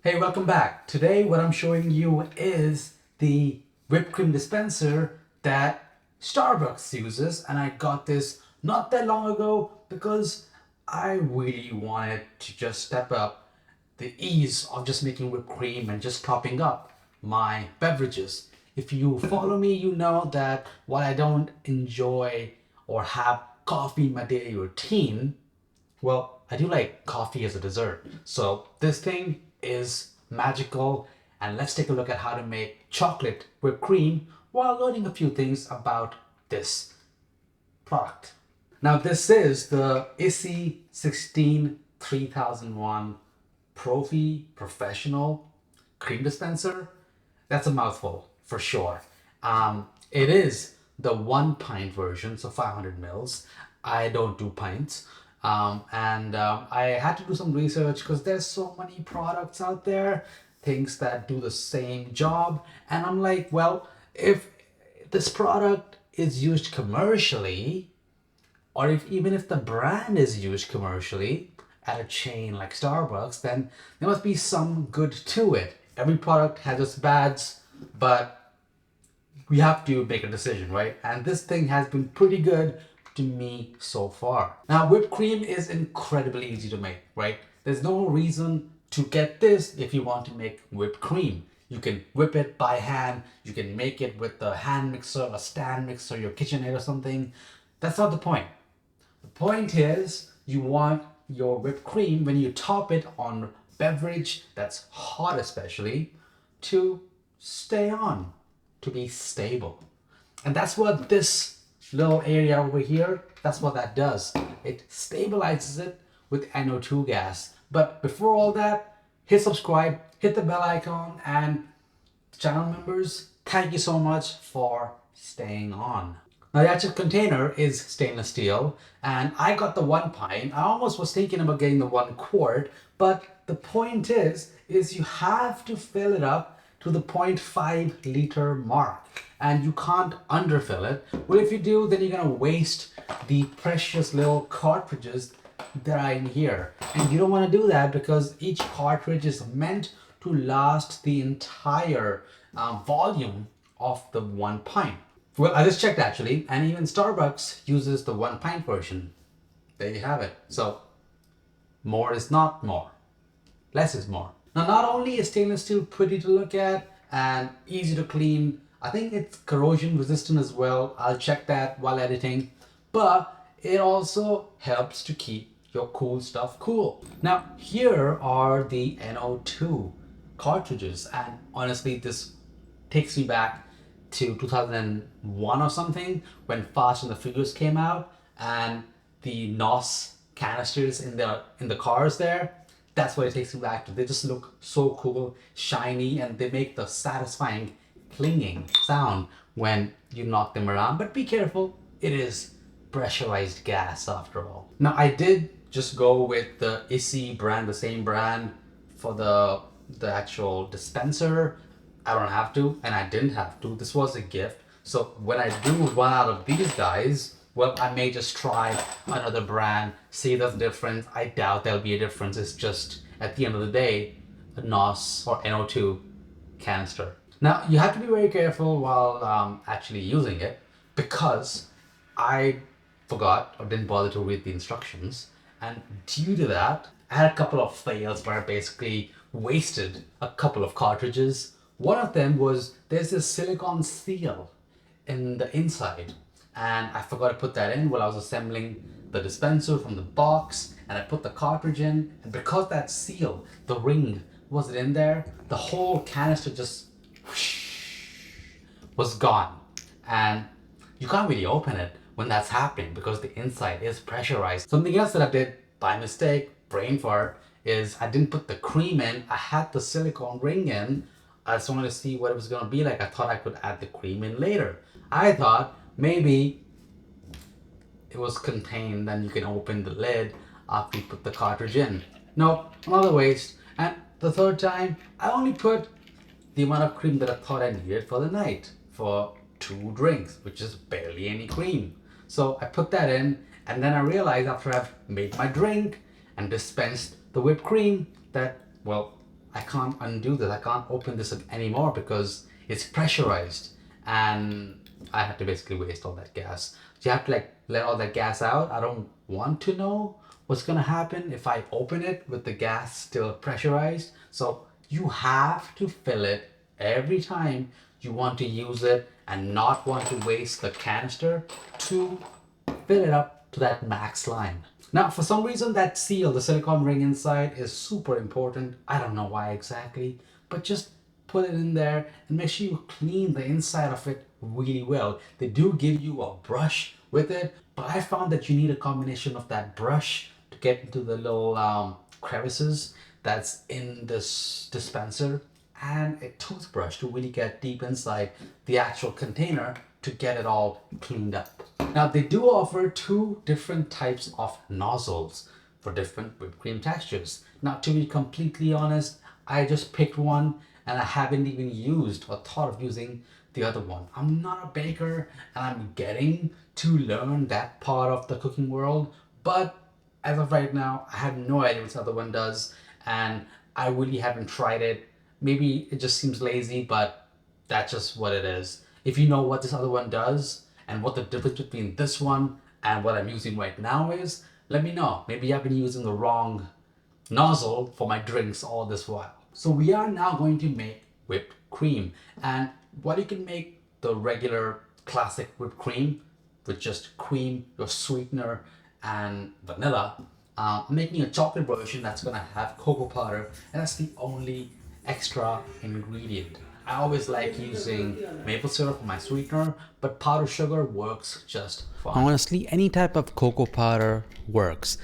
Hey, welcome back. Today what I'm showing you is the whipped cream dispenser that Starbucks uses, and I got this not that long ago because I really wanted to just step up the ease of just making whipped cream and just topping up my beverages. If you follow me, you know that while I don't enjoy or have coffee in my daily routine, well, I do like coffee as a dessert. So this thing is magical, and let's take a look at how to make chocolate whipped cream while learning a few things about this product. Now this is the ISI 16 3001 Profi Professional Cream Dispenser. That's a mouthful for sure. It is the 1 pint version, so 500 mils. I don't do pints. And I had to do some research because there's so many products out there, things that do the same job. And I'm like, well, if this product is used commercially, or if even if the brand is used commercially at a chain like Starbucks, then there must be some good to it. Every product has its bads, but we have to make a decision, right? And this thing has been pretty good to me so far. Now, whipped cream is incredibly easy to make, right? There's no reason to get this if you want to make whipped cream. You can whip it by hand, you can make it with a hand mixer, a stand mixer, your KitchenAid or something. That's not the point. The point is, you want your whipped cream, when you top it on beverage that's hot especially, to stay on, to be stable. And that's what this little area over here, that's what that does. It stabilizes it with NO2 gas. But before all that, hit subscribe, hit the bell icon, and channel members, thank you so much for staying on. Now the actual container is stainless steel, and I got the 1 pint. I almost was thinking about getting the 1 quart, but the point is you have to fill it up to the 0.5 liter mark, and you can't underfill it. Well, if you do, then you're gonna waste the precious little cartridges that are in here, and you don't want to do that because each cartridge is meant to last the entire volume of the 1 pint. Well, I just checked actually, and even Starbucks uses the 1 pint version. There you have it. So, more is not more, less is more. Now, not only is stainless steel pretty to look at and easy to clean, I think it's corrosion resistant as well. I'll check that while editing, but it also helps to keep your cool stuff cool. Now, here are the NO2 cartridges, and honestly, this takes me back to 2001 or something when Fast and the Furious came out, and the NOS canisters in the cars there. That's what it takes me back to. They just look so cool, shiny, and they make the satisfying clinging sound when you knock them around. But be careful, it is pressurized gas after all. Now I did just go with the ISI brand, the same brand for the actual dispenser. I don't have to, and I didn't have to. This was a gift. So when I do run out of these guys, well, I may just try another brand, see if there's a difference. I doubt there'll be a difference. It's just, at the end of the day, a NOS or NO2 canister. Now, you have to be very careful while actually using it, because I forgot or didn't bother to read the instructions. And due to that, I had a couple of fails where I basically wasted a couple of cartridges. One of them was there's this silicone seal in the inside, and I forgot to put that in while I was assembling the dispenser from the box, and I put the cartridge in, and because that seal, the ring, wasn't in there, the whole canister just was gone. And you can't really open it when that's happening because the inside is pressurized. Something else that I did by mistake, brain fart, is I didn't put the cream in. I had the silicone ring in. I just wanted to see what it was going to be like. I thought I could add the cream in later. I thought maybe it was contained and you can open the lid after you put the cartridge in. No, another waste. And the third time, I only put the amount of cream that I thought I needed for the night for 2 drinks, which is barely any cream. So I put that in, and then I realized after I've made my drink and dispensed the whipped cream that, well, I can't undo this. I can't open this anymore because it's pressurized, and I had to basically waste all that gas. So you have to like let all that gas out. I don't want to know what's gonna happen if I open it with the gas still pressurized. So you have to fill it every time you want to use it and not want to waste the canister to fill it up to that max line. Now, for some reason, that seal, the silicone ring inside, is super important. I don't know why exactly, but just put it in there and make sure you clean the inside of it really well. They do give you a brush with it, but I found that you need a combination of that brush to get into the little crevices that's in this dispenser, and a toothbrush to really get deep inside the actual container to get it all cleaned up. Now, they do offer two different types of nozzles for different whipped cream textures. Now, to be completely honest, I just picked one and I haven't even used or thought of using the other one. I'm not a baker and I'm getting to learn that part of the cooking world, but as of right now, I have no idea what the other one does, and I really haven't tried it. Maybe it just seems lazy, but that's just what it is. If you know what this other one does and what the difference between this one and what I'm using right now is, let me know. Maybe I've been using the wrong nozzle for my drinks all this while. So we are now going to make whipped cream, and while you can make the regular classic whipped cream with just cream, your sweetener, and vanilla, I'm making a chocolate version that's gonna have cocoa powder, and that's the only extra ingredient. I always like using maple syrup for my sweetener, but powdered sugar works just fine. Honestly, any type of cocoa powder works.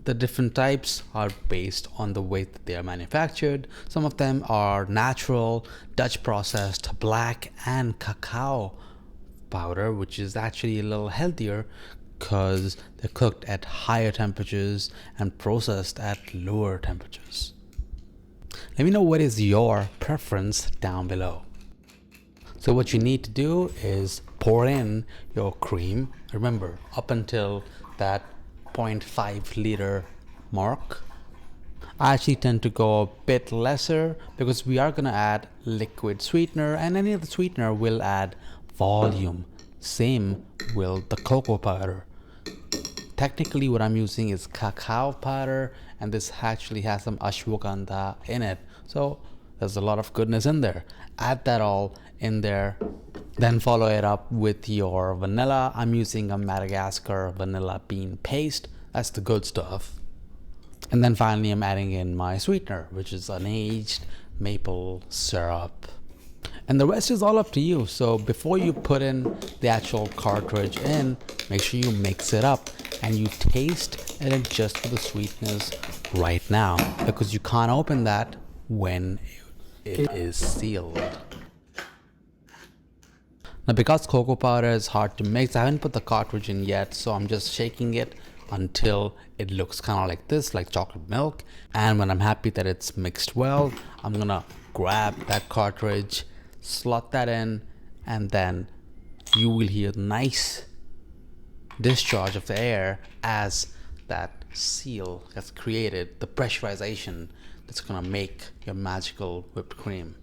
The different types are based on the way that they are manufactured. Some of them are natural, Dutch processed, black, and cacao powder, which is actually a little healthier because they're cooked at higher temperatures and processed at lower temperatures. Let me know what is your preference down below. So what you need to do is pour in your cream. Remember, up until that 0.5 liter mark. I actually tend to go a bit lesser because we are going to add liquid sweetener, and any other sweetener will add volume. Same will the cocoa powder. Technically what I'm using is cacao powder, and this actually has some ashwagandha in it. So there's a lot of goodness in there. Add that all in there. Then follow it up with your vanilla. I'm using a Madagascar vanilla bean paste. That's the good stuff. And then finally I'm adding in my sweetener, which is an aged maple syrup. And the rest is all up to you. So before you put in the actual cartridge in, make sure you mix it up and you taste and adjust for the sweetness right now, because you can't open that when it is sealed. Now, because cocoa powder is hard to mix, I haven't put the cartridge in yet, so I'm just shaking it until it looks kind of like this, like chocolate milk. And when I'm happy that it's mixed well, I'm gonna grab that cartridge, slot that in, and then you will hear nice discharge of the air as that seal gets created, the pressurization that's gonna make your magical whipped cream.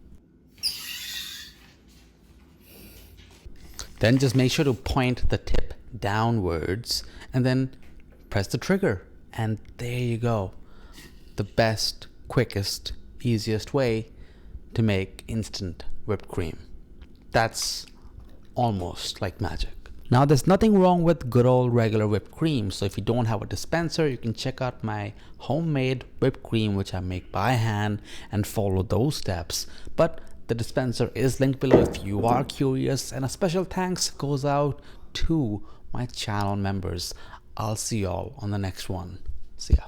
Then just make sure to point the tip downwards and then press the trigger, and there you go. The best, quickest, easiest way to make instant whipped cream. That's almost like magic. Now, there's nothing wrong with good old regular whipped cream. So if you don't have a dispenser, you can check out my homemade whipped cream, which I make by hand, and follow those steps. But the dispenser is linked below if you are curious, and a special thanks goes out to my channel members. I'll see y'all on the next one. See ya.